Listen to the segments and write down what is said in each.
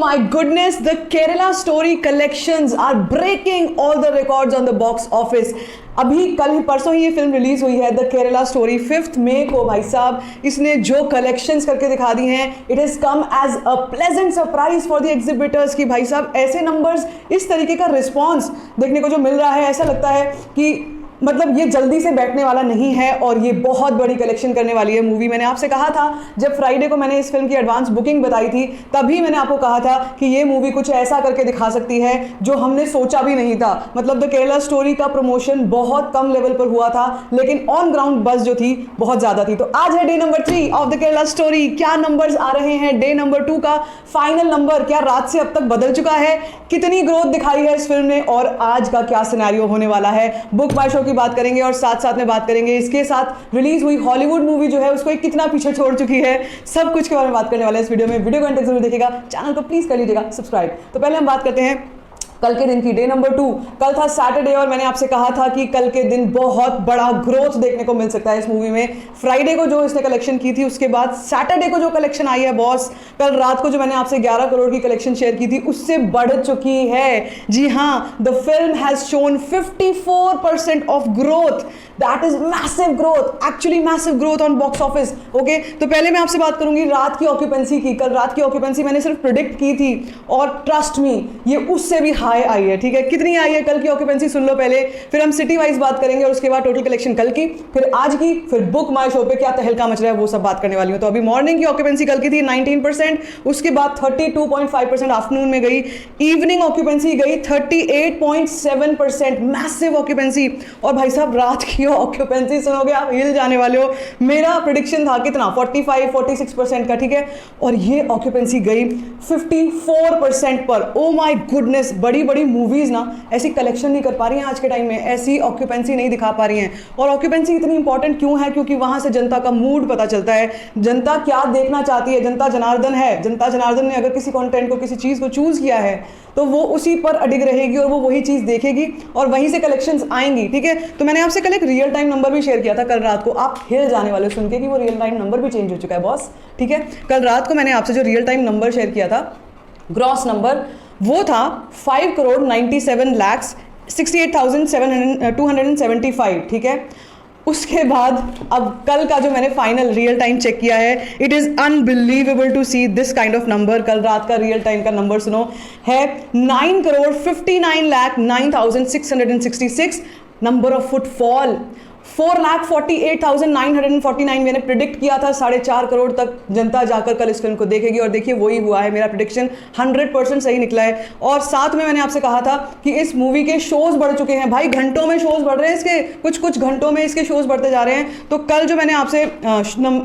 my goodness, the Kerala Story collections are breaking all the records on the box office. अभी कल ही परसों ही ये film release हुई है द केरला स्टोरी 5 मई को। भाई साहब इसने जो कलेक्शंस करके दिखा दी हैं, it has come as a pleasant surprise for the exhibitors की भाई साहब ऐसे नंबर्स, इस तरीके का रिस्पॉन्स देखने को जो मिल रहा है, ऐसा लगता है कि मतलब ये जल्दी से बैठने वाला नहीं है और ये बहुत बड़ी कलेक्शन करने वाली है मूवी। मैंने आपसे कहा था जब फ्राइडे को मैंने इस फिल्म की एडवांस बुकिंग बताई थी, तभी मैंने आपको कहा था कि ये मूवी कुछ ऐसा करके दिखा सकती है जो हमने सोचा भी नहीं था। मतलब द केरला स्टोरी का प्रमोशन बहुत कम लेवल पर हुआ था, लेकिन ऑन ग्राउंड बस जो थी बहुत ज़्यादा थी। तो आज है day number 3 of the Kerala story. क्या नंबर्स आ रहे हैं डे नंबर 2 का फाइनल नंबर? क्या रात से अब तक बदल चुका है? कितनी ग्रोथ दिखाई है इस फिल्म ने और आज का क्या सिनेरियो होने वाला है? बुक माय शो की बात करेंगे और साथ साथ में बात करेंगे इसके साथ रिलीज हुई हॉलीवुड मूवी जो है उसको कितना पीछे छोड़ चुकी है। सब कुछ के बारे में बात करने वाले हैं इस वीडियो में। वीडियो को अंत तक जरूर देखिएगा, चैनल को प्लीज कर लीजिएगा सब्सक्राइब। तो पहले हम बात करते हैं कल के दिन की, डे नंबर 2। कल था सैटरडे और मैंने आपसे कहा था कि कल के दिन बहुत बड़ा ग्रोथ देखने को मिल सकता है इस मूवी में। फ्राइडे को जो इसने कलेक्शन की थी, उसके बाद सैटरडे को जो कलेक्शन आई है बॉस, कल रात को जो मैंने आपसे 11 करोड़ की कलेक्शन शेयर की थी उससे बढ़ चुकी है। जी हाँ, the film has shown 54% of growth. That is massive growth, actually massive growth on box office. Okay, तो पहले मैं आपसे बात करूंगी रात की ऑक्यूपेंसी की। कल रात की ऑक्यूपेंसी मैंने सिर्फ प्रिडिक्ट की थी और ट्रस्ट मी ये उससे भी हाई आई है। ठीक है, कितनी आई है कल की ऑक्यूपेंसी सुन लो पहले, फिर हम सिटी वाइज बात करेंगे और उसके बाद टोटल कलेक्शन कल की, फिर आज की, फिर बुक माय शो पे क्या तहलका मच रहा है वो सब बात करने वाली हूं। तो अभी मॉर्निंग की ऑक्यूपेंसी कल की थी 19%, उसके बाद 32.5% आफ्टरनून में गई, इवनिंग ऑक्यूपेंसी गई 38.7%, मैसिव ऑक्यूपेंसी। और भाई साहब रात की ऑक्यूपेंसी सुनोगे आप हिल जाने वाले हो। मेरा प्रेडिक्शन था कितना 45-46% का, ठीक है, और ये ऑक्यूपेंसी गई 54% पर। ओ माय गुडनेस, बड़ी बड़ी मूवीज ना ऐसी कलेक्शन नहीं कर पा रही हैं आज के टाइम में, ऐसी ऑक्यूपेंसी नहीं दिखा पा रही हैं। और ऑक्यूपेंसी इतनी इंपॉर्टेंट क्यों है? क्योंकि वहां से जनता का मूड पता चलता है, जनता क्या देखना चाहती है। जनता जनार्दन है, जनता जनार्दन ने अगर किसी कंटेंट को, किसी चीज को चूज किया है तो वो उसी पर अडिग रहेगी और वो वही चीज देखेगी और वहीं से कलेक्शंस आएंगी। ठीक है, तो मैंने आपसे कल एक रियल टाइम नंबर भी शेयर किया था कल रात को। आप हिल जाने वाले सुन के कि वो रियल टाइम नंबर भी चेंज हो चुका है बॉस। ठीक है, कल रात को मैंने आपसे जो रियल टाइम नंबर शेयर किया था, ग्रॉस नंबर, वो था 5,97,68,275। ठीक है, उसके बाद अब कल का जो मैंने फाइनल रियल टाइम चेक किया है, it is unbelievable to see this kind of number. कल रात का रियल टाइम का नंबर सुनो, है 9,59,09,666 नंबर ऑफ फुटफॉल। 4,48,949 मैंने प्रिडिक्ट किया था 4.5 करोड़ तक जनता जाकर कल इस फिल्म को देखेगी और देखिए वही हुआ है। मेरा प्रिडिक्शन 100% सही निकला है। और साथ में मैंने आपसे कहा था कि इस मूवी के शोज बढ़ चुके हैं भाई, घंटों में शोज बढ़ रहे हैं इसके, कुछ कुछ घंटों में इसके शोज बढ़ते जा रहे हैं। तो कल जो मैंने आपसे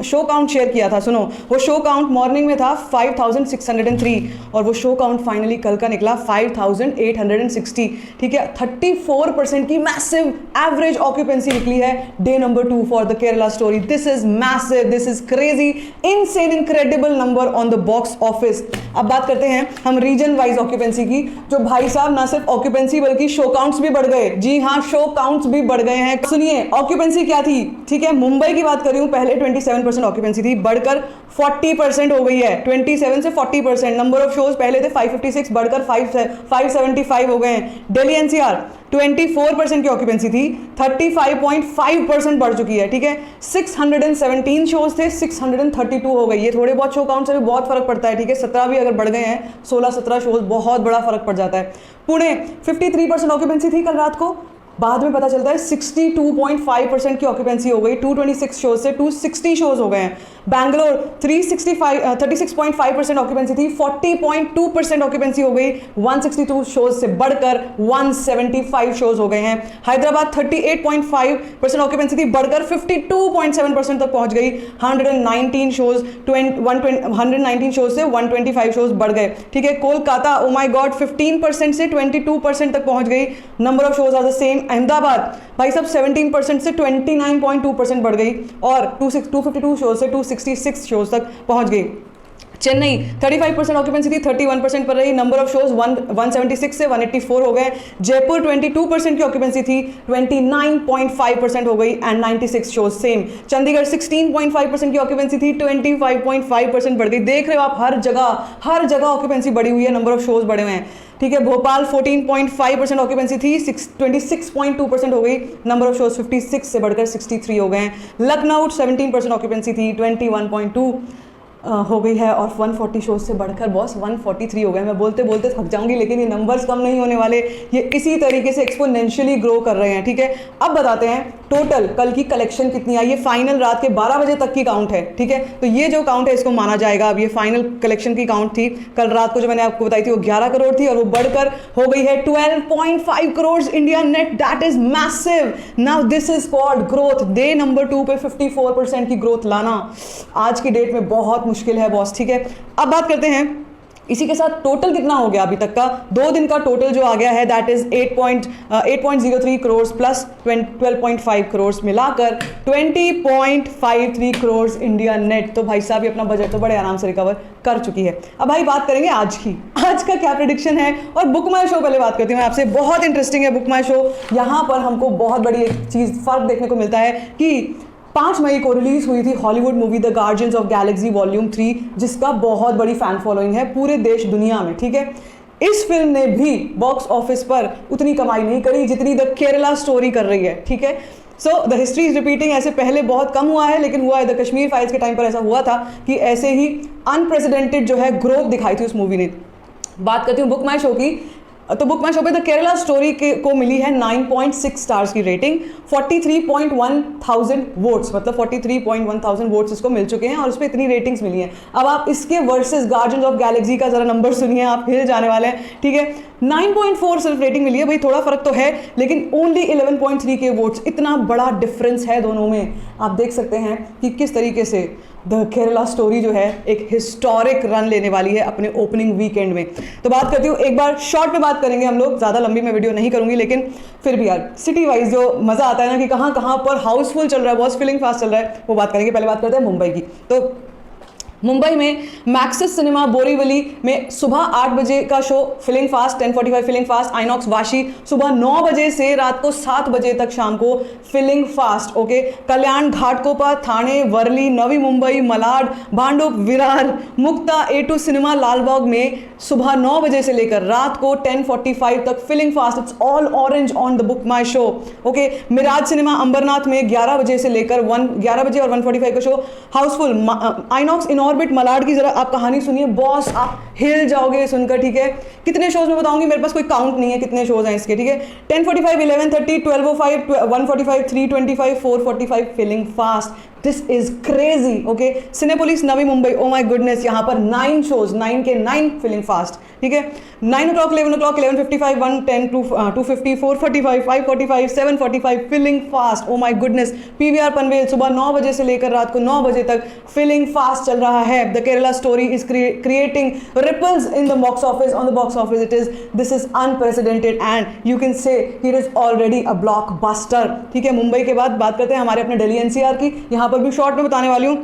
शो काउंट शेयर किया था, सुनो, वो शो काउंट मॉर्निंग में था 5,603 और वो शो काउंट फाइनली कल का निकला 5,860। ठीक है, 34% की मैसिव एवरेज ऑक्यूपेंसी निकली है day number 2 for the Kerala story. This is massive, this is crazy, insane, incredible number on the box office. अब बात करते हैं हम रीजन वाइज ऑक्यूपेंसी की, जो भाई साहब ना सिर्फ ऑक्यूपेंसी बल्कि शो काउंट्स भी बढ़ गए। जी हाँ, शो काउंट्स भी बढ़ गए हैं। सुनिए ऑक्यूपेंसी क्या थी। ठीक है, मुंबई की बात कर रही हूं, पहले 27% ऑक्यूपेंसी थी, बढ़कर 40% हो गई है। 27 से 40%। नंबर ऑफ शोज पहले थे 556, बढ़कर 575 हो गए हैं। दिल्ली एनसीआर 24% की ऑक्यूपेंसी थी, 35.5% बढ़ चुकी है। ठीक है, 617 शोज थे, 632 हो गई। ये थोड़े बहुत शो काउंट से भी बहुत फर्क पड़ता है। ठीक है, 17 भी अगर बढ़ गए हैं, 16-17 शोज, बहुत बड़ा फर्क पड़ जाता है। पुणे 53% ऑक्यूपेंसी थी कल रात को, बाद में पता चलता है 62.5% की ऑक्यूपेंसी हो गई। 226 शोज से 260 शोज हो गए हैं। बैंगलोर 36.5% ऑक्यूपेंसी थी, 40.2% ऑक्यूपेंसी हो गई, 162 शोज से बढ़कर 175 शोज हो गए हैं। हैदराबाद 38.5% ऑक्यूपेंसी थी, बढ़कर 52.7% तक पहुंच गई। 119 शोज 119 शोज से 125 शोज बढ़ गए। ठीक है, कोलकाता ओ माय गॉड 15% से 22% तक पहुंच गई। Number of shows are the same. Ahmedabad भाई साहब 17% से 29.2% बढ़ गई और 252 शोज से 266 शोज तक पहुंच गई। चेन्नई 35% ऑक्यूपेंसी थी, 31% पर रही। नंबर ऑफ शोज 176 से 184 हो गए। जयपुर 22% की ऑक्यूपेंसी थी, 29.5% हो गई एंड 96 शोज सेम। चंडीगढ़ 16.5% की ऑक्यूपेंसी थी, 25.5% बढ़ गई। देख रहे हो आप, हर जगह ऑक्यूपेंसी बढ़ी हुई है, नंबर ऑफ शोज बढ़े हुए हैं, ठीक है। भोपाल 14.5% ऑक्यूपेंसी थी, 26.2% हो गई। नंबर ऑफ शोज 56 से बढ़कर 63 हो गए हैं। लखनऊ 17% ऑक्यूपेंसी थी, 21.2 हो गई है और 140 शोज से बढ़कर बॉस 143 हो गए। मैं बोलते बोलते थक जाऊंगी, लेकिन ये नंबर्स कम नहीं होने वाले, ये इसी तरीके से एक्सपोनेंशियली ग्रो कर रहे हैं, ठीक है। अब बताते हैं टोटल कल की कलेक्शन कितनी आई। ये फाइनल रात के 12 बजे तक की काउंट है, ठीक है। तो ये जो काउंट है इसको माना जाएगा। अब ये फाइनल कलेक्शन की काउंट थी कल रात को जो मैंने आपको बताई थी, वो 11 करोड़ थी और वो बढ़कर हो गई है 12.5 crore India net. That is massive. Now this is called growth. Day number 2 पे 54% की ग्रोथ लाना आज की डेट में बहुत मुश्किल है बॉस, ठीक है। अब बात करते हैं इसी के साथ टोटल कितना हो गया अभी तक का। 2 दिन का टोटल जो आ गया है that is 8.03 crore plus 12.5 crore मिलाकर 20.53 करोड़ इंडिया नेट। तो भाई साहब ये अपना बजट तो बड़े आराम से रिकवर कर चुकी है। अब भाई बात करेंगे आज की, आज का क्या प्रेडिक्शन है। और बुक माई शो पहले बात करती हूँ मैं आपसे, बहुत इंटरेस्टिंग है बुक माई शो। यहाँ पर हमको बहुत बड़ी एक चीज़ फर्क देखने को मिलता है कि 5 मई को रिलीज हुई थी Hollywood movie the guardians of Galaxy volume 3, जिसका बहुत बड़ी फैन फॉलोइंग है पूरे देश दुनिया में, ठीक है। इस फिल्म ने भी बॉक्स ऑफिस पर उतनी कमाई नहीं करी जितनी द केरला स्टोरी कर रही है, ठीक है। So the history is repeating. ऐसे पहले बहुत कम हुआ है, लेकिन हुआ है। द कश्मीर फाइल्स के टाइम पर ऐसा हुआ था कि ऐसे ही अनप्रेसिडेंटेड जो है ग्रोथ दिखाई थी उस मूवी ने। बात करती हूँ बुक माई शो की, तो बुक माई शो पे द केरला स्टोरी को मिली है 9.6 स्टार्स की रेटिंग, 43.1,000 वोट्स, मतलब 43.1,000 वोट्स इसको मिल चुके हैं और उस पर इतनी रेटिंग्स मिली हैं। अब आप इसके वर्सेस गार्जियंस ऑफ गैलेक्सी का जरा नंबर सुनिए, आप हिल जाने वाले हैं, ठीक है। 9.4 सिर्फ रेटिंग मिली है, भाई थोड़ा फर्क तो है, लेकिन ओनली 11.3 के वोट्स, इतना बड़ा डिफरेंस है दोनों में। आप देख सकते हैं कि किस तरीके से द केरला स्टोरी जो है एक हिस्टोरिक रन लेने वाली है अपने ओपनिंग वीकेंड में। तो बात करती हूँ, एक बार शॉर्ट में बात करेंगे हम लोग, ज़्यादा लंबी मैं वीडियो नहीं करूँगी, लेकिन फिर भी यार सिटी वाइज जो मज़ा आता है ना कि कहाँ कहाँ पर हाउसफुल चल रहा है, बहुत फीलिंग फास्ट चल रहा है, वो बात करेंगे। पहले बात करते हैं मुंबई की। तो मुंबई में मैक्सिस सिनेमा बोरीवली में सुबह 8 बजे का show filling fast, 10:45 filling fast. INOX Vashi सुबह 9 बजे से रात को 7 बजे तक शाम को फिलिंग फास्ट, ओके। कल्याण, घाटकोपर, थाने, वर्ली, नवी मुंबई, मलाड, भांडुप, विरार, मुक्ता, A2 सिनेमा लालबाग में सुबह 9 बजे से लेकर रात को 10:45 तक filling fast. It's all orange on the book my show, okay. Miraj cinema Ambernath में 11 बजे से लेकर 11 बजे और 1:45 का show Housefull. INOX in orbit Malad की जरा आप कहानी सुनिए बॉस, आप हिल जाओगे सुनकर, ठीक है। कितने शोज में बताऊंगी, मेरे पास कोई काउंट नहीं है कितने शोज हैं इसके, ठीक है। 10:45, 11:30, 12:05, 1:45, 3:25, 4:45 filling fast. This is crazy, okay. Cinepolis Navi Mumbai, oh my goodness, यहाँ पर 9 शोज, 9 के 9 फिलिंग फास्ट, ठीक है। 9 o'clock, 11 o'clock, 11:55, 1:10, 2:50, 4:45, 5:45, 7:45 filling fast, oh my goodness. PVR Panvel सुबह 9 बजे से लेकर रात को 9 बजे तक फिलिंग फास्ट चल रहा है। The Kerala story is creating ripples in the box office, on the box office. This is unprecedented and you can say it is already a blockbuster, ठीक है। मुंबई के बाद बात करते हैं हमारे अपने दिल्ली NCR की। यहाँ पर भी शॉर्ट में बताने वाली हूँ।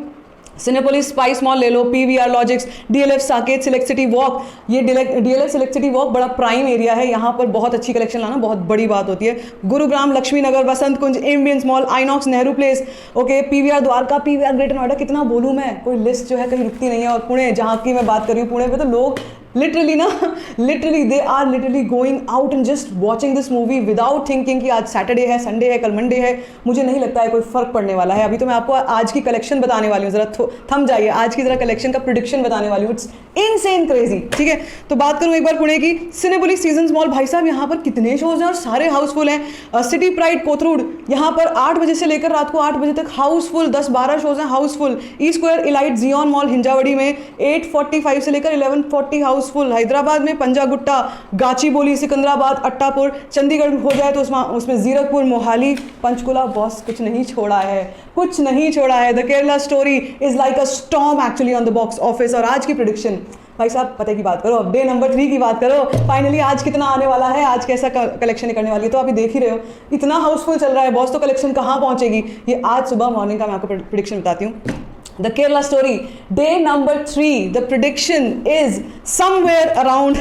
सिनेपोलिस स्पाइस मॉल ले लो, PVR logics, DLF Saket, select city walk. ये DLF सिलेक्ट सिटी वॉक बड़ा प्राइम एरिया है, यहाँ पर बहुत अच्छी कलेक्शन लाना बहुत बड़ी बात होती है। Gurugram, Laxmi Nagar, Vasant Kunj, Ambience Mall, INOX, Nehru Place, okay. PVR Dwarka, PVR Greater Noida, कितना बोलूँ मैं, कोई लिस्ट जो है कहीं रुकती नहीं है। और पुणे, जहाँ की मैं बात कर रही हूँ, पुणे में तो लोग literally they are literally going out and just watching this movie without thinking कि आज सैटरडे है, संडे है, कल मंडे है। मुझे नहीं लगता है कोई फर्क पड़ने वाला है। अभी तो मैं आपको आज की कलेक्शन बताने वाली हूँ, जरा थम जाइए, आज की जरा कलेक्शन का प्रेडिक्शन बताने वाली हूँ। इट्स इनसेन क्रेजी, ठीक है। तो बात करूँ एक बार पुणे की, सिनेपोलिस सीजन्स मॉल, भाई साहब यहाँ पर कितने शोज हैं और सारे हाउसफुल हैं। सिटी प्राइड कोथरूड, यहाँ पर 8 बजे से लेकर रात को 8 बजे तक हाउसफुल, 10-12 शोज हैं Housefull. E square elite Xeon mall हिंजावड़ी में 8:45 से लेकर 11:40 हाउसफुल। हैदराबाद में पंजागुट्टा, गाचीबोली, सिकंदराबाद, अट्टापुर। चंडीगढ़ हो जाए तो उसमें जीरकपुर, मोहाली, पंचकुला। बॉस कुछ नहीं छोड़ा है, कुछ नहीं छोड़ा है। The Kerala story is like a storm actually on the box office. और आज की प्रेडिक्शन, भाई साहब पते की बात करो, अब डे नंबर 3 की बात करो। फाइनली आज कितना आने वाला है, आज कैसा कलेक्शन करने वाली है, तो अभी देख ही रहे हो इतना हाउसफुल चल रहा है बॉस, तो कलेक्शन कहाँ पहुँचेगी ये आज सुबह मॉर्निंग का मैं आपको प्रेडिक्शन बताती हूँ। The Kerala Story, day number 3. The prediction is somewhere around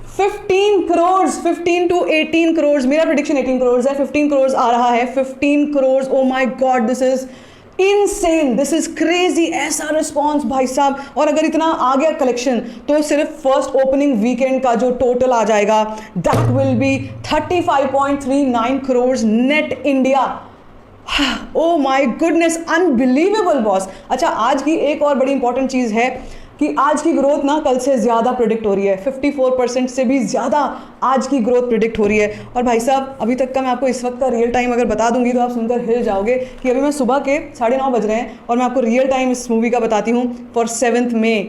15 crores, 15 to 18 crores. मेरा prediction 18 crores है, 15 crores आ रहा है, 15 crores. Oh my God, this is insane, this is crazy. ऐसा रिस्पॉन्स भाई साहब. और अगर इतना आ गया कलेक्शन तो सिर्फ फर्स्ट ओपनिंग वीकेंड का जो टोटल आ जाएगा that will be 35.39 crores net India. Oh my goodness, unbelievable boss. अच्छा, आज की एक और बड़ी इंपॉर्टेंट चीज़ है कि आज की ग्रोथ ना कल से ज़्यादा प्रिडिक्ट हो रही है. 54% से भी ज़्यादा आज की ग्रोथ प्रिडिक्ट हो रही है. और भाई साहब, अभी तक का मैं आपको इस वक्त का रियल टाइम अगर बता दूंगी तो आप सुनकर हिल जाओगे कि अभी मैं सुबह के 9:30 बज रहे हैं और मैं आपको रियल टाइम इस मूवी का बताती हूँ. For 7th May,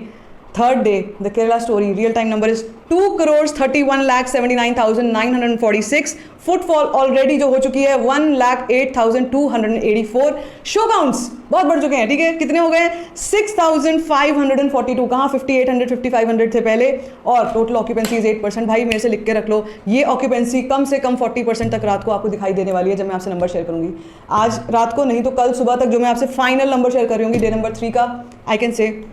third day, the Kerala story, real time number is 2,31,79,946. Footfall already जो हो चुकी है 1,08,284. शो काउंट्स बहुत बढ़ चुके हैं. ठीक है, कितने हो गए? 6,542. कहाँ 5,800 5,500 थे पहले. और टोटल ऑक्यूपेंसी इज 8%. भाई मेरे से लिख के रख लो, ये ऑक्यूपेंसी कम से कम 40% तक रात को आपको दिखाई देने वाली है जब मैं आपसे नंबर शेयर करूंगी. आज रात को नहीं तो कल सुबह तक जो मैं आपसे फाइनल नंबर शेयर कर रही हूँ डे नंबर 3 का, I can say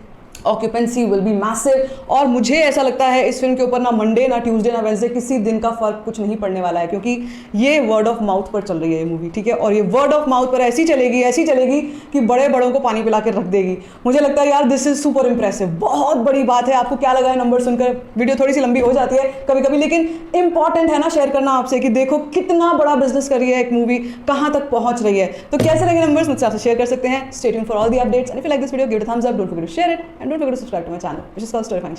occupancy will be massive. और मुझे ऐसा लगता है इस फिल्म के ऊपर ना मंडे, ना ट्यूसडे, ना वेडनेसडे किसी दिन का फर्क कुछ नहीं पड़ने वाला है, क्योंकि ये वर्ड ऑफ माउथ पर चल रही है ये मूवी. ठीक है, और ये वर्ड ऑफ माउथ पर ऐसी चलेगी कि बड़े बड़ों को पानी पिला के रख देगी. मुझे लगता है यार दिस इज सुपर इंप्रेसिव. बहुत बड़ी बात है. आपको क्या लगा है नंबर सुनकर? वीडियो थोड़ी सी लंबी हो जाती है कभी कभी, लेकिन इंपॉर्टेंट है ना शेयर करना आपसे कि देखो कितना बड़ा बिजनेस कर रही है एक मूवी, कहाँ तक पहुंच रही है. तो कैसे लगे नंबर्स मुझसे आपसे शेयर कर सकते हैं. Stay tuned for all the updates. And if you like this video, give it a thumbs up, don't forget to share it, and don't forget to subscribe to my channel, which is called story function.